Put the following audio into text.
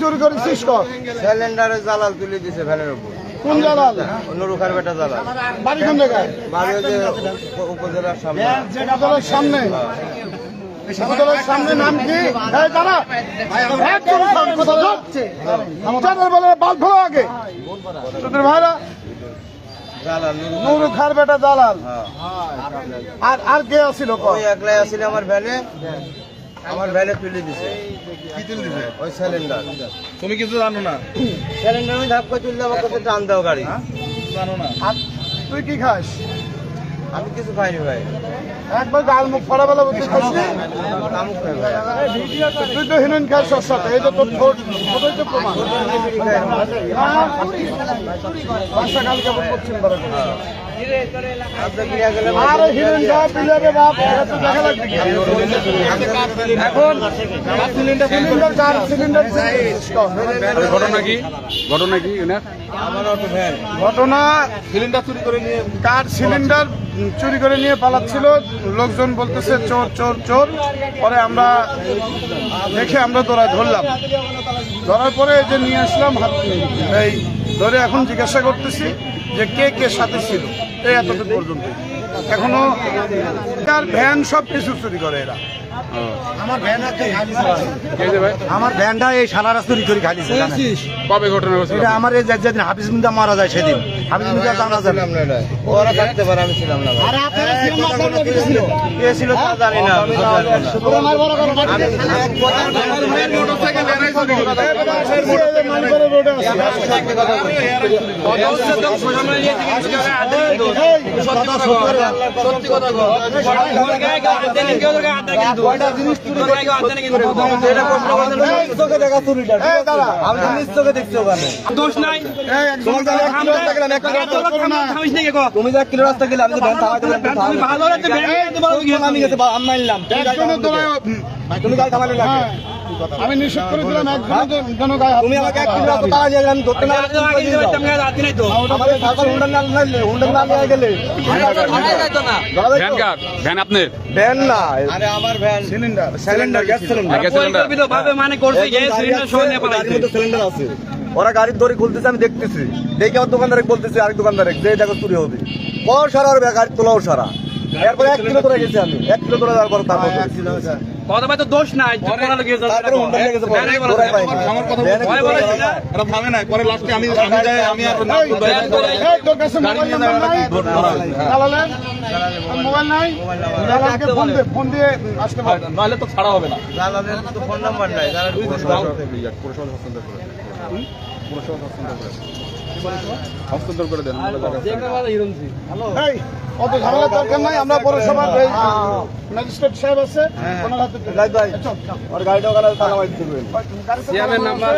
চুরি করেছিস কর? সিলিন্ডারে জালাল তুলে দিছে ভ্যানের উপর। কোন জালাল? নুরুখার বেটা জালাল। বাড়ি কোন জায়গায়? বাড়ি ওই যে উপজেলার সামনে। উপজেলার সামনে? উপজেলার সামনে নাম কি? এই দাঁড়া, একদম কথা হচ্ছে বলে বাদ ভালো আগে তোদের ভাইরা নুরুখার বেটা জালাল। আর কে আসছিল? ওই একলাই আসছিল আমার ভ্যানে, আমার ভ্যানে তুলে দিছে। কি তুলে দিছে? ওই সিলিন্ডার। তুমি কিছু জানো না? সিলিন্ডার আমি ধাপ করে তুললে আমার কাছে টান দাও গাড়ি। জানো না? আর তুই কি খাস? আমি কিছু খাইনি ভাই। একবার গাল মুখ ফড়া বেলা বলতে খাসনি? কামুক খাই ভাই। তুই তো হিরোইন খাস ওর সাথে, এই তো তোর ঠোঁট ঠোঁটই তো প্রমাণ। বাসা কাল কেমন করছেন বড় করে? আরে হিরোইন খাওয়া পিলারে বাপ, এটা তো দেখা লাগবে কি? এখন সিলিন্ডার কার সিলিন্ডার ঘটনা কি? ঘটনা কি? আমার অটো ভ্যান। ঘটনা সিলিন্ডার চুরি করে নিয়ে কার সিলিন্ডার চুরি করে নিয়ে পালাচ্ছিল। লোকজন বলতেছে চোর চোর চোর। পরে আমরা দেখে আমরা ধরলাম। ধরার পরে এই যে নিয়ে আসলাম, এই ধরে এখন জিজ্ঞাসা করতেছি যে কে কে সাথে ছিল। এই এতটুকু পর্যন্ত। এখনো তার ভ্যান সব কিছু চুরি করে এরা। আমার ভ্যান আমার ভ্যানটা এই সারা রাস্তা চুরি খাইছে। কবে ঘটনা হয়েছে? এটা আমার এই যেদিন হাফিজ মিন্দা মারা যায় সেদিন। হাফিজ মিন্দা জানা যাবে। ওরা থাকতে পারে, আমি ছিলাম না। কে ছিল তা জানি না। তুমি যে কিলো রাস্তা গেলে আমি তো ভ্যান তুমি গাড়ি থামালে লাগে। আমি নিষেধ করে দিলাম একজন গায়ে। তুমি আমাকে 1 কিলো রাস্তা পাওয়া যায় আমি ধরতে না। আমাদের সরকার হুন্ডা না নিয়ে গেলে ভ্যান আপনার? ভ্যান না, আরে আমার van cylinder cylinder gas cylinder. Cylinder আছে। ওরা গাড়ির দড়ি খুলতেছে, আমি দেখতেছি। দেখে ওর দোকানদারে বলতেছি, আরেক দোকানদারে যে দেখো চুরি হবে। বড় সারা ওর গাড়ি তোলাও সারা। এরপর 1 কিলো ধরে গেছি আমি। 1 কিলো ধরে যাওয়ার পর তারপর কথা ভাই তো দোষ নাই, তারপরে হুন্ডা নিয়ে গেছে। দৌড়াই পাইনি। আমার কথা এটা থামে নাই। পরে লাস্টে আমি যাই, আমি আর তোর কাছে মোবাইল নাম্বার নাই? চালালেন মোবাইল নাই? চালালকে ফোন দিয়ে আসতে পারে। নাহলে তো ছাড়া হবে না। জালালের তো ফোন নাম্বার নাই। হস্তান্তর করে দেন। এই অত ঝামেলার দরকার নাই। আমরা পৌরসভার ম্যাজিস্ট্রেট সাহেব আছে, ওনার হাতে ভাই ওর গাড়িটা ওখানে তালা মারতে দেবেন। নাম্বার